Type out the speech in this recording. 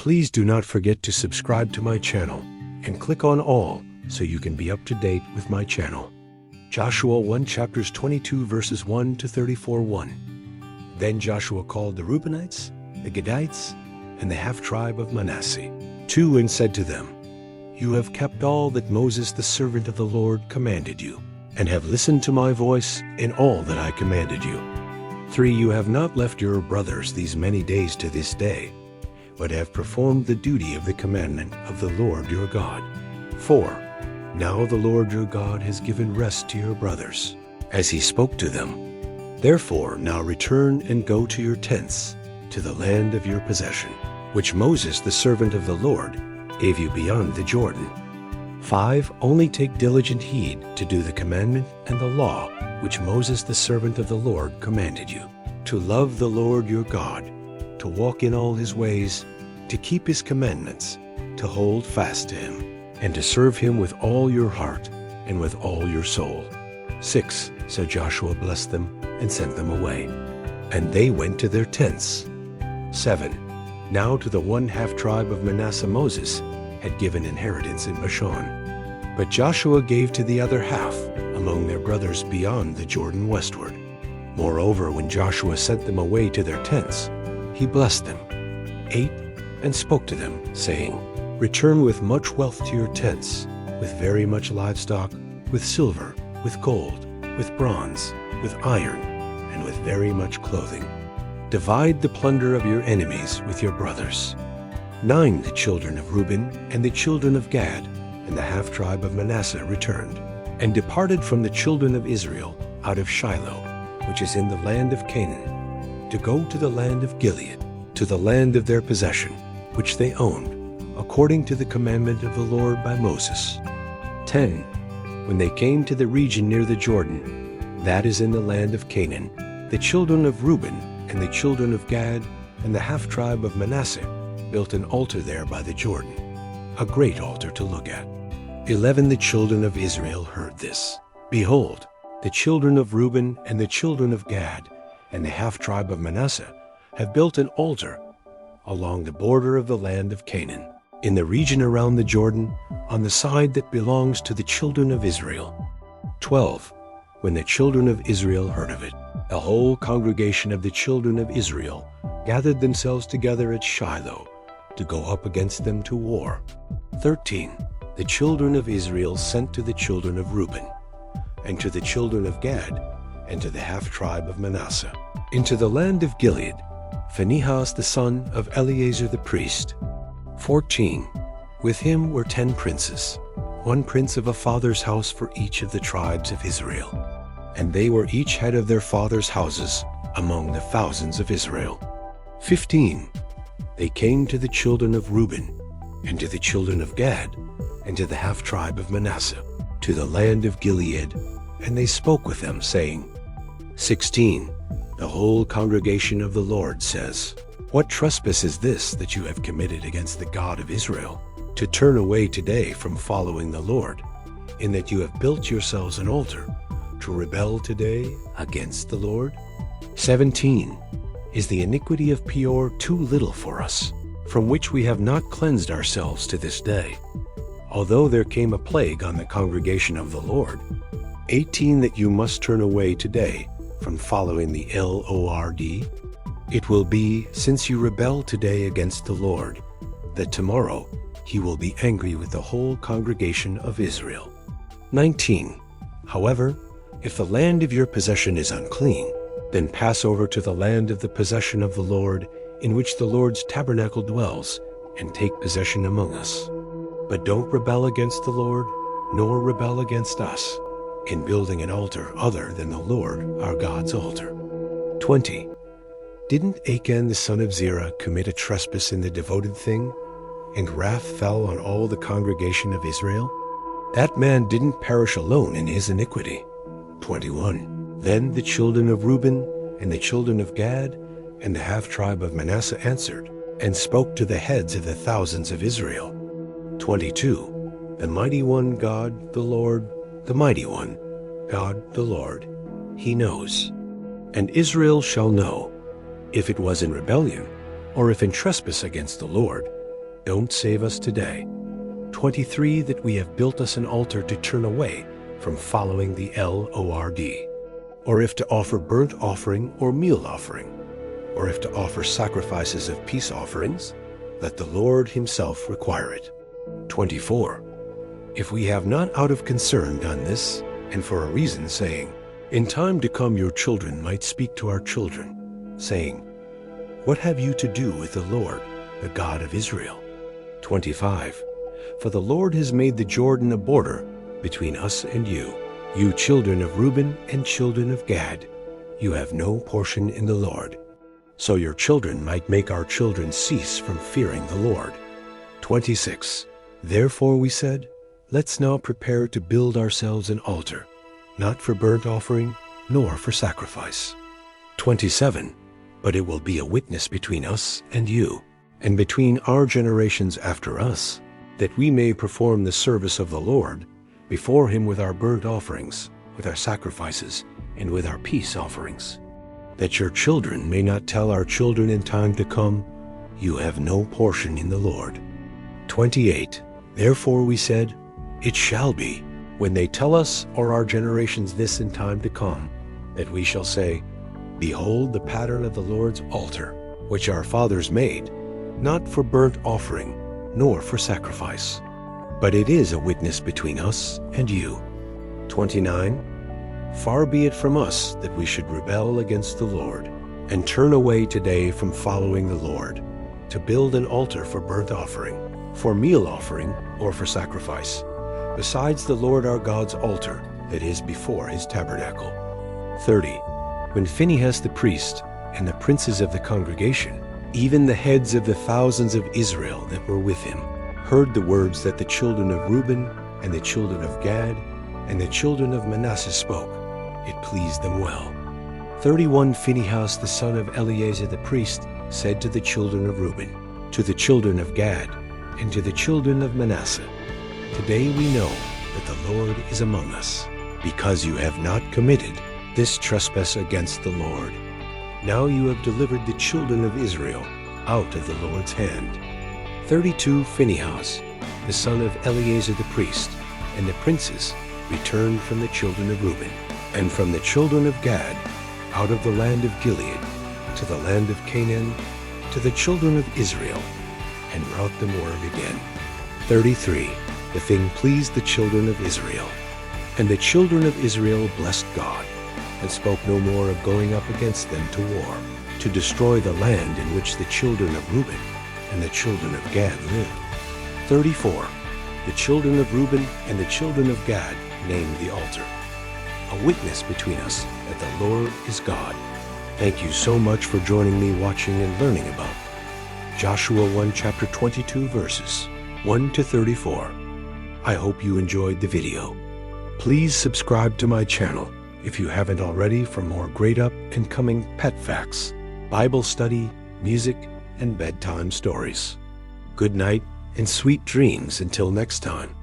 Please do not forget to subscribe to my channel and click on all so you can be up to date with my channel. Joshua 1 chapters 22 verses 1 to 34 1. Then Joshua called the Reubenites, the Gadites, and the half-tribe of Manasseh, and said to them, You have kept all that Moses the servant of the Lord commanded you, and have listened to my voice in all that I commanded you. 3. You have not left your brothers these many days to this day, but have performed the duty of the commandment of the Lord your God. 4. Now the Lord your God has given rest to your brothers, as he spoke to them. Therefore now return and go to your tents, to the land of your possession, which Moses the servant of the Lord gave you beyond the Jordan. 5. Only take diligent heed to do the commandment and the law which Moses the servant of the Lord commanded you, to love the Lord your God, to walk in all his ways, to keep his commandments, to hold fast to him, and to serve him with all your heart and with all your soul. 6. So Joshua blessed them and sent them away, and they went to their tents. 7. Now to the 1/2 tribe of Manasseh Moses had given inheritance in Bashan, but Joshua gave to the other half among their brothers beyond the Jordan westward. Moreover, when Joshua sent them away to their tents, he blessed them, 8, and spoke to them, saying, Return with much wealth to your tents, with very much livestock, with silver, with gold, with bronze, with iron, and with very much clothing. Divide the plunder of your enemies with your brothers. 9. The children of Reuben and the children of Gad and the half-tribe of Manasseh returned, and departed from the children of Israel out of Shiloh, which is in the land of Canaan, to go to the land of Gilead, to the land of their possession, which they owned, according to the commandment of the Lord by Moses. 10. When they came to the region near the Jordan, that is in the land of Canaan, the children of Reuben and the children of Gad and the half-tribe of Manasseh built an altar there by the Jordan, a great altar to look at. 11. The children of Israel heard this. Behold, the children of Reuben and the children of Gad and the half-tribe of Manasseh have built an altar along the border of the land of Canaan, in the region around the Jordan, on the side that belongs to the children of Israel. 12. When the children of Israel heard of it, the whole congregation of the children of Israel gathered themselves together at Shiloh to go up against them to war. 13. The children of Israel sent to the children of Reuben, and to the children of Gad, and to the half-tribe of Manasseh, into the land of Gilead, Phinehas the son of Eleazar the priest. 14. With him were 10 princes, 1 prince of a father's house for each of the tribes of Israel, and they were each head of their fathers' houses among the thousands of Israel. 15. They came to the children of Reuben, and to the children of Gad, and to the half-tribe of Manasseh, to the land of Gilead, and they spoke with them, saying, 16. The whole congregation of the Lord says, What trespass is this that you have committed against the God of Israel, to turn away today from following the Lord, in that you have built yourselves an altar, to rebel today against the Lord? 17. Is the iniquity of Peor too little for us, from which we have not cleansed ourselves to this day, although there came a plague on the congregation of the Lord? 18. That you must turn away today from following the Lord? It will be, since you rebel today against the Lord, that tomorrow he will be angry with the whole congregation of Israel. 19. However, if the land of your possession is unclean, then pass over to the land of the possession of the Lord, in which the Lord's tabernacle dwells, and take possession among us. But don't rebel against the Lord, nor rebel against us, in building an altar other than the Lord our God's altar. 20. Didn't Achan the son of Zerah commit a trespass in the devoted thing, and wrath fell on all the congregation of Israel? That man didn't perish alone in his iniquity. 21. Then the children of Reuben and the children of Gad and the half-tribe of Manasseh answered, and spoke to the heads of the thousands of Israel. 22. The mighty one God, the Lord, the mighty one, God the Lord, he knows. And Israel shall know, if it was in rebellion, or if in trespass against the Lord, don't save us today. 23, that we have built us an altar to turn away from following the Lord. Or if to offer burnt offering or meal offering, or if to offer sacrifices of peace offerings, let the Lord himself require it. 24. If we have not out of concern done this, and for a reason, saying, in time to come your children might speak to our children, saying, what have you to do with the Lord, the God of Israel? 25. For the Lord has made the Jordan a border between us and you. You children of Reuben and children of Gad, you have no portion in the Lord. So your children might make our children cease from fearing the Lord. 26. Therefore we said, let's now prepare to build ourselves an altar, not for burnt offering, nor for sacrifice. 27. But it will be a witness between us and you, and between our generations after us, that we may perform the service of the Lord before him with our burnt offerings, with our sacrifices, and with our peace offerings. That your children may not tell our children in time to come, you have no portion in the Lord. 28. Therefore we said, it shall be, when they tell us or our generations this in time to come, that we shall say, behold the pattern of the Lord's altar, which our fathers made, not for burnt offering, nor for sacrifice, but it is a witness between us and you. 29. Far be it from us that we should rebel against the Lord, and turn away today from following the Lord, to build an altar for burnt offering, for meal offering, or for sacrifice, besides the Lord our God's altar that is before his tabernacle. 30. When Phinehas the priest and the princes of the congregation, even the heads of the thousands of Israel that were with him, heard the words that the children of Reuben and the children of Gad and the children of Manasseh spoke, it pleased them well. 31. Phinehas the son of Eleazar the priest said to the children of Reuben, to the children of Gad, and to the children of Manasseh, today we know that the Lord is among us, because you have not committed this trespass against the Lord. Now you have delivered the children of Israel out of the Lord's hand. 32. Phinehas, the son of Eleazar the priest, and the princes returned from the children of Reuben, and from the children of Gad, out of the land of Gilead, to the land of Canaan, to the children of Israel, and brought them word again. 33. The thing pleased the children of Israel, and the children of Israel blessed God, and spoke no more of going up against them to war, to destroy the land in which the children of Reuben and the children of Gad lived. 34. The children of Reuben and the children of Gad named the altar, a witness between us that the Lord is God. Thank you so much for joining me watching and learning about Joshua 1 chapter 22 verses 1 to 34. I hope you enjoyed the video. Please subscribe to my channel if you haven't already for more great up and coming pet facts, Bible study, music, and bedtime stories. Good night and sweet dreams until next time.